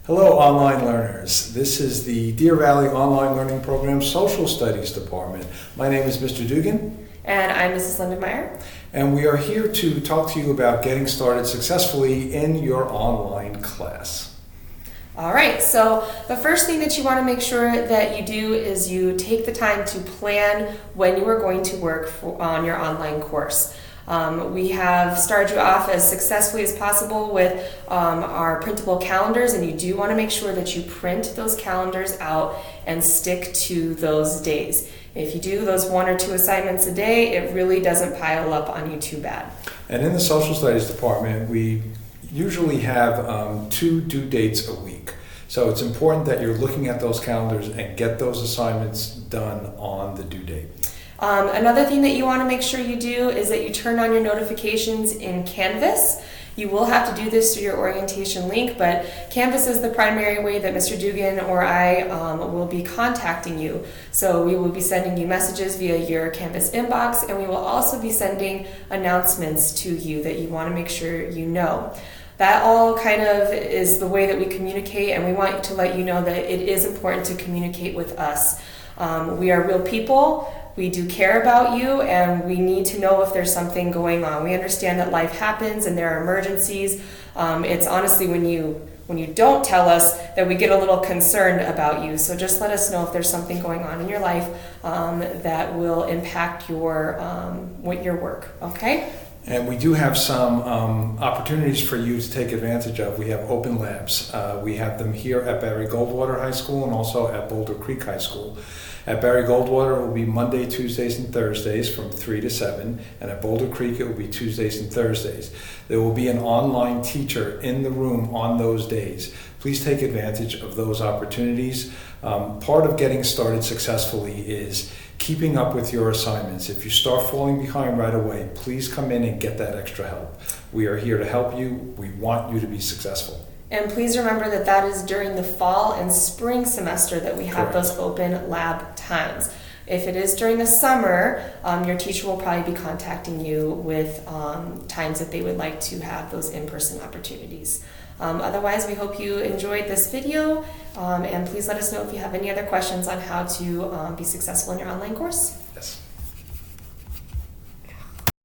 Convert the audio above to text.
Hello, online learners. This is the Deer Valley Online Learning Program Social Studies Department. My name is Mr. Dugan. And I'm Mrs. Lindenmeyer. And we are here to talk to you about getting started successfully in your online class. All right, so the first thing that you want to make sure that you do is you take the time to plan when you are going to work on your online course. We have started you off as successfully as possible with our printable calendars, and you do want to make sure that you print those calendars out and stick to those days. If you do those 1 or 2 assignments a day, it really doesn't pile up on you too bad. And in the Social Studies Department, we usually have 2 due dates a week. So it's important that you're looking at those calendars and get those assignments done on the due date. Another thing that you want to make sure you do is that you turn on your notifications in Canvas. You will have to do this through your orientation link, but Canvas is the primary way that Mr. Dugan or I will be contacting you. So we will be sending you messages via your Canvas inbox, and we will also be sending announcements to you that you want to make sure you know. That all kind of is the way that we communicate, and we want to let you know that it is important to communicate with us. We are real people. We do care about you, and we need to know if there's something going on. We understand that life happens and there are emergencies. It's honestly when you don't tell us that we get a little concerned about you. So just let us know if there's something going on in your life that will impact your work, okay? And we do have some opportunities for you to take advantage of. We have open labs. We have them here at Barry Goldwater High School and also at Boulder Creek High School. At Barry Goldwater, it will be Monday, Tuesdays, and Thursdays from 3 to 7. And at Boulder Creek, it will be Tuesdays and Thursdays. There will be an online teacher in the room on those days. Please take advantage of those opportunities. Part of getting started successfully is keeping up with your assignments. If you start falling behind right away, please come in and get that extra help. We are here to help you. We want you to be successful. And please remember that that is during the fall and spring semester that we have those open lab times. If it is during the summer, your teacher will probably be contacting you with times that they would like to have those in-person opportunities. Otherwise, we hope you enjoyed this video, and please let us know if you have any other questions on how to be successful in your online course.